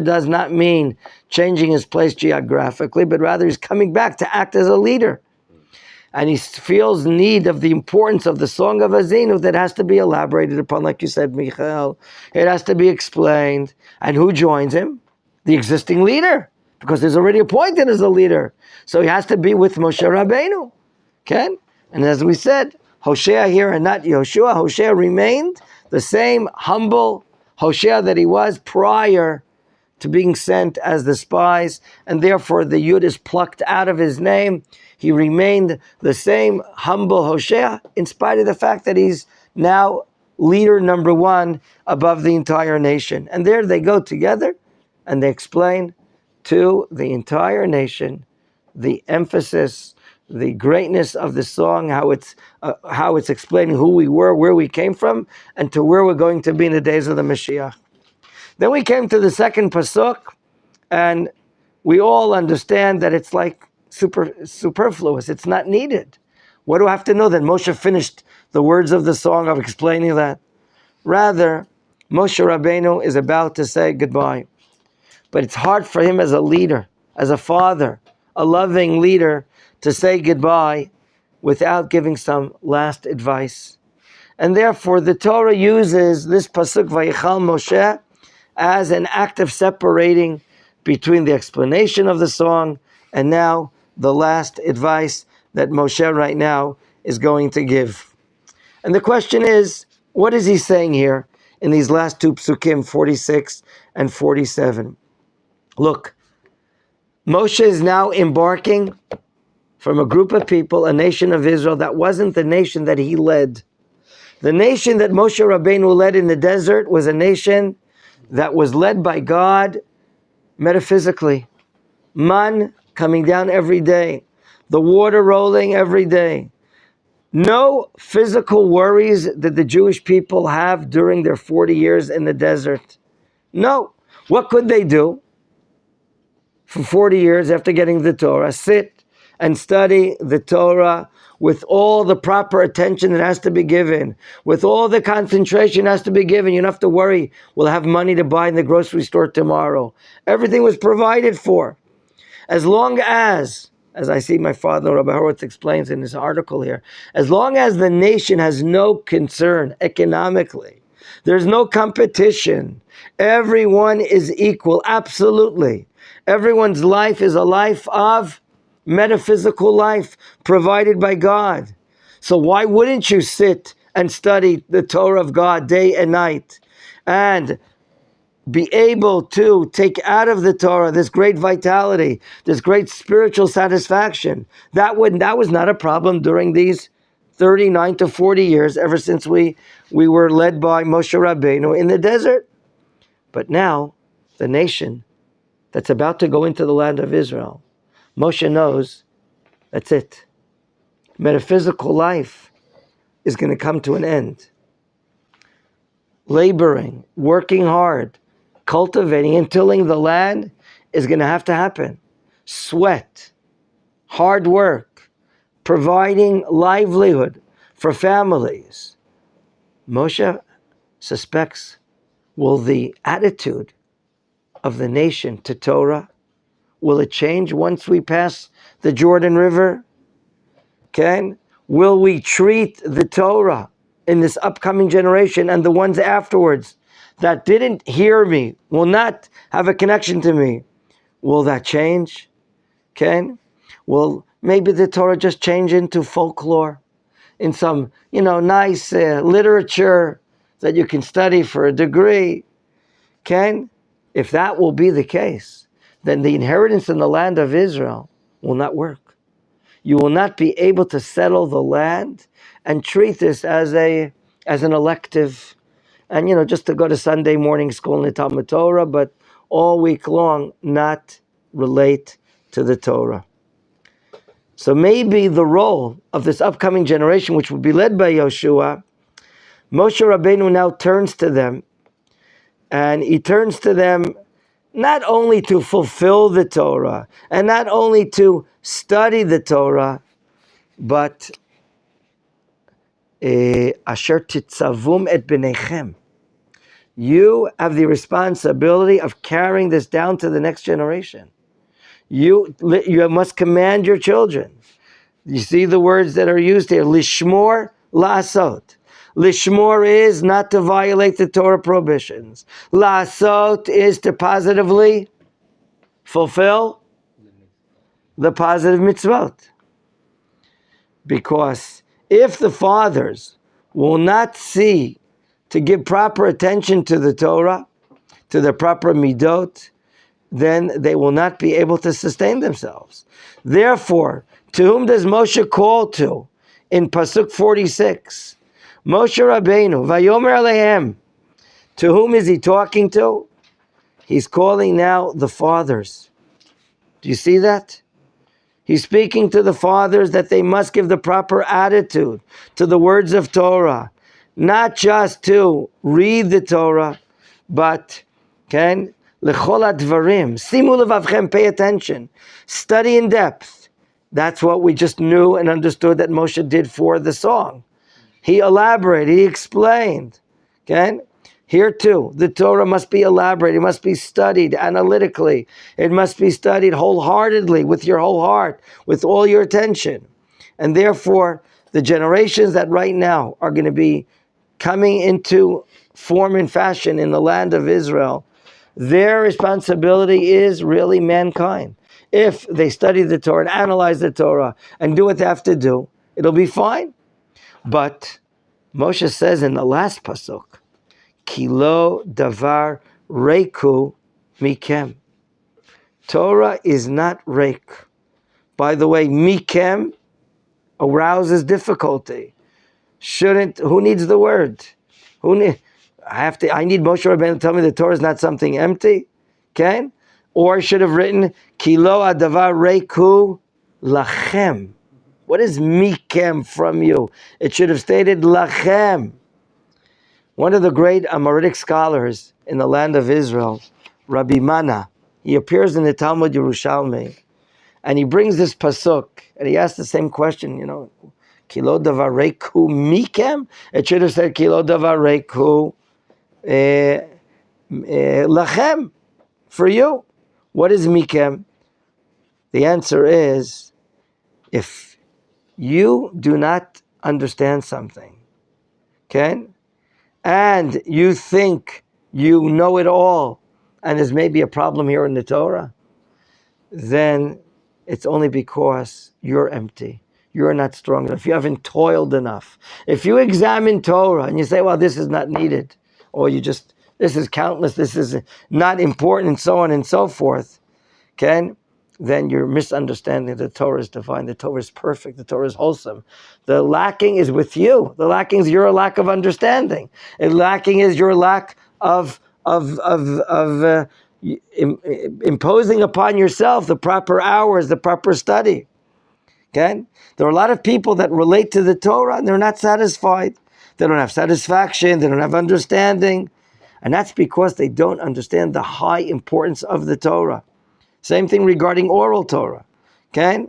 does not mean changing his place geographically, but rather he's coming back to act as a leader. And he feels need of the importance of the Song of Azinu that has to be elaborated upon, like you said, Michael. It has to be explained. And who joins him? The existing leader, because he's already appointed as a leader. So he has to be with Moshe Rabbeinu. Okay? And as we said, Hoshea here and not Yoshua, Hoshea remained the same humble Hoshea that he was prior to being sent as the spies, and therefore the Yud is plucked out of his name. He remained the same humble Hoshea in spite of the fact that he's now leader number one above the entire nation. And there they go together and they explain to the entire nation the emphasis, the greatness of the song, how it's explaining who we were, where we came from, and to where we're going to be in the days of the Mashiach. Then we came to the second pasuk, and we all understand that it's like superfluous. It's not needed. What do I have to know that Moshe finished the words of the song of explaining that? Rather, Moshe Rabbeinu is about to say goodbye. But it's hard for him as a leader, as a father, a loving leader, to say goodbye without giving some last advice. And therefore, the Torah uses this pasuk, Vayichal Moshe, as an act of separating between the explanation of the song and now the last advice that Moshe right now is going to give. And the question is, what is he saying here in these last two psukim, 46 and 47? Look, Moshe is now embarking from a group of people, a nation of Israel that wasn't the nation that he led. The nation that Moshe Rabbeinu led in the desert was a nation that was led by God metaphysically. Man coming down every day. The water rolling every day. No physical worries that the Jewish people have during their 40 years in the desert. No. What could they do for 40 years after getting the Torah? Sit and study the Torah with all the proper attention that has to be given, with all the concentration that has to be given. You don't have to worry, we'll have money to buy in the grocery store tomorrow. Everything was provided for. As long as I see my father, Rabbi Horowitz, explains in his article here, as long as the nation has no concern economically, there's no competition, everyone is equal, absolutely. Everyone's life is a life of metaphysical life provided by God. So why wouldn't you sit and study the Torah of God day and night and be able to take out of the Torah this great vitality, this great spiritual satisfaction? That was not a problem during these 39 to 40 years ever since we were led by Moshe Rabbeinu in the desert. But now the nation that's about to go into the land of Israel, Moshe knows that's it. Metaphysical life is going to come to an end. Laboring, working hard, cultivating and tilling the land is going to have to happen. Sweat, hard work, providing livelihood for families. Moshe suspects, will the attitude of the nation to Torah, will it change once we pass the Jordan River? Okay? Will we treat the Torah in this upcoming generation and the ones afterwards that didn't hear me, will not have a connection to me? Will that change? Okay? Will maybe the Torah just change into folklore, in some, nice literature that you can study for a degree? Okay? If that will be the case, then the inheritance in the land of Israel will not work. You will not be able to settle the land and treat this as an elective, and just to go to Sunday morning school in the Talmud Torah, but all week long not relate to the Torah. So maybe the role of this upcoming generation, which will be led by Yoshua, Moshe Rabbeinu now turns to them, and he turns to them not only to fulfill the Torah, and not only to study the Torah, but asher titzavum et Menachem, You have the responsibility of carrying this down to the next generation. You must command your children. You see the words that are used here. Lishmor, la'asot. Lishmor is not to violate the Torah prohibitions. La'asot is to positively fulfill the positive mitzvot. Because if the fathers will not see to give proper attention to the Torah, to the proper midot, then they will not be able to sustain themselves. Therefore, to whom does Moshe call to in Pasuk 46? Moshe Rabbeinu, Vayomer Alehem. To whom is he talking to? He's calling now the fathers. Do you see that? He's speaking to the fathers that they must give the proper attitude to the words of Torah. Not just to read the Torah, but, Lechol advarim. Simu levavchem, pay attention. Study in depth. That's what we just knew and understood that Moshe did for the song. He elaborated, he explained. Okay? Here too, the Torah must be elaborated, it must be studied analytically, it must be studied wholeheartedly, with your whole heart, with all your attention. And therefore, the generations that right now are going to be coming into form and fashion in the land of Israel, their responsibility is really mankind. If they study the Torah and analyze the Torah and do what they have to do, it'll be fine. But Moshe says in the last pasuk, Kilo davar reiku mikem. Torah is not reik. By the way, mikem arouses difficulty. Who needs the word? I need Moshe Rabbeinu to tell me the Torah is not something empty. Okay? Or I should have written, Kilo adavar reiku lachem. What is mikem from you? It should have stated lachem. One of the great Amoritic scholars in the land of Israel, Rabbi Mana, he appears in the Talmud Yerushalmi, and he brings this pasuk, and he asks the same question, Kilo davar reiku mikem? It should have said Kilo davar reiku lachem, for you. What is mikem? The answer is, if you do not understand something, okay, and you think you know it all, and there's maybe a problem here in the Torah, then it's only because you're empty. You're not strong enough. You haven't toiled enough. If you examine Torah and you say, well, this is not needed, or this is countless, this is not important, and so on and so forth, okay, then you're misunderstanding the Torah is divine. The Torah is perfect. The Torah is wholesome. The lacking is with you. The lacking is your lack of understanding. And lacking is your lack of imposing upon yourself the proper hours, the proper study. Okay? There are a lot of people that relate to the Torah and they're not satisfied. They don't have satisfaction. They don't have understanding. And that's because they don't understand the high importance of the Torah. Same thing regarding oral Torah. Okay?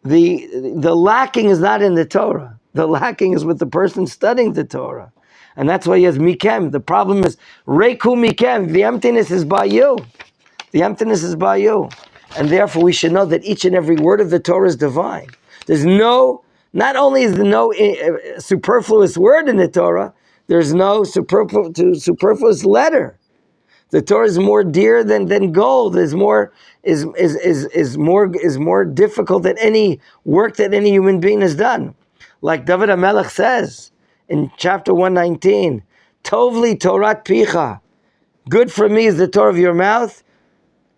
The lacking is not in the Torah. The lacking is with the person studying the Torah. And that's why he has mikem. The problem is, reiku mikem. The emptiness is by you. The emptiness is by you. And therefore we should know that each and every word of the Torah is divine. Not only is there no superfluous word in the Torah, there's no superfluous letter. The Torah is more dear than gold. Is more difficult than any work that any human being has done. Like David HaMelech says in chapter 119, Tovli Torat Picha. Good for me is the Torah of your mouth.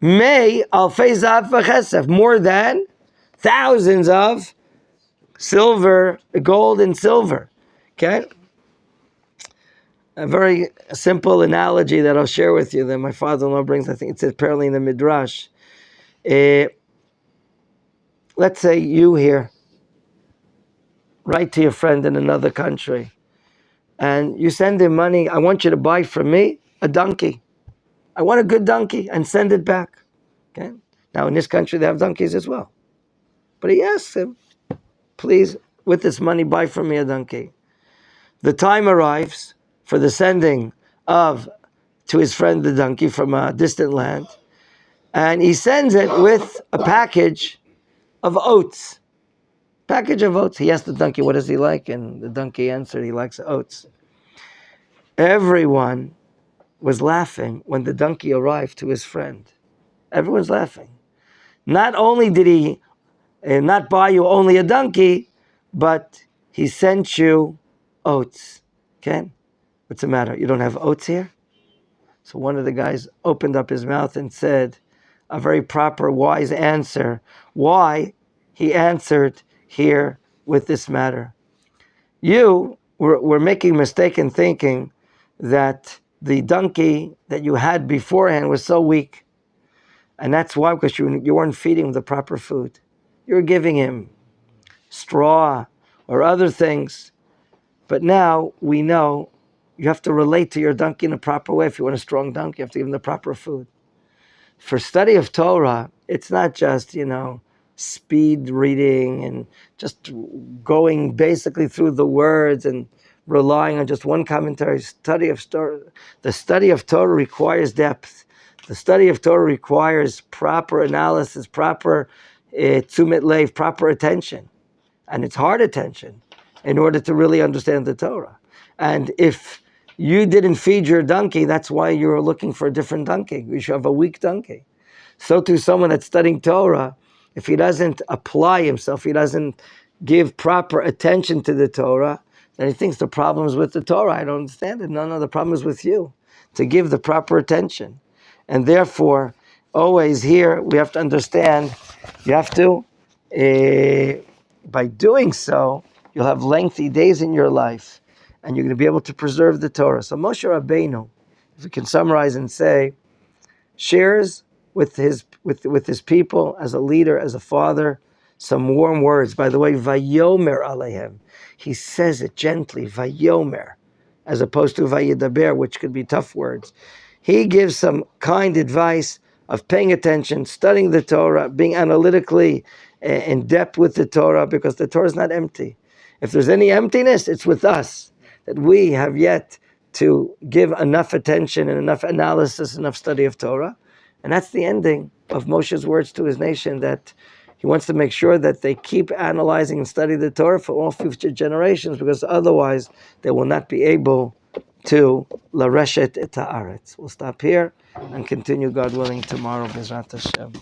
May alfei zahav v'chesef, more than thousands of silver, gold and silver. Okay? A very simple analogy that I'll share with you that my father-in-law brings, I think it says apparently in the Midrash. Let's say you here write to your friend in another country and you send him money. I want you to buy from me a donkey. I want a good donkey, and send it back. Okay. Now in this country they have donkeys as well. But he asks him, please, with this money, buy from me a donkey. The time arrives for the sending of to his friend the donkey from a distant land, and he sends it with a package of oats. Package of oats. He asked the donkey, what does he like? And the donkey answered, he likes oats. Everyone was laughing when the donkey arrived to his friend. Everyone's laughing. Not only did he not buy you only a donkey, but he sent you oats. Okay? What's the matter? You don't have oats here? So one of the guys opened up his mouth and said a very proper, wise answer. Why? He answered here with this matter. You were making a mistake in thinking that the donkey that you had beforehand was so weak. And that's why, because you weren't feeding him the proper food. You were giving him straw or other things. But now we know you have to relate to your donkey in a proper way. If you want a strong donkey, you have to give him the proper food. For study of Torah, it's not just, speed reading and just going basically through the words and relying on just one commentary. The study of Torah requires depth. The study of Torah requires proper analysis, proper tzumet lev, proper attention. And it's hard attention in order to really understand the Torah. And if you didn't feed your donkey, that's why you're looking for a different donkey. You should have a weak donkey. So too, someone that's studying Torah, if he doesn't apply himself, he doesn't give proper attention to the Torah, then he thinks the problem is with the Torah. I don't understand it. No, the problem is with you, to give the proper attention. And therefore, always here, we have to understand, you have to, by doing so, you'll have lengthy days in your life, and you're going to be able to preserve the Torah. So Moshe Rabbeinu, if we can summarize and say, shares with his people as a leader, as a father, some warm words. By the way, Vayomer Alehem. He says it gently, Vayomer, as opposed to Vayidaber, which could be tough words. He gives some kind advice of paying attention, studying the Torah, being analytically in depth with the Torah, because the Torah is not empty. If there's any emptiness, it's with us, that we have yet to give enough attention and enough analysis, enough study of Torah. And that's the ending of Moshe's words to his nation, that he wants to make sure that they keep analyzing and study the Torah for all future generations, because otherwise they will not be able to lareshet et haaretz. We'll stop here and continue, God willing, tomorrow, B'ezrat Hashem.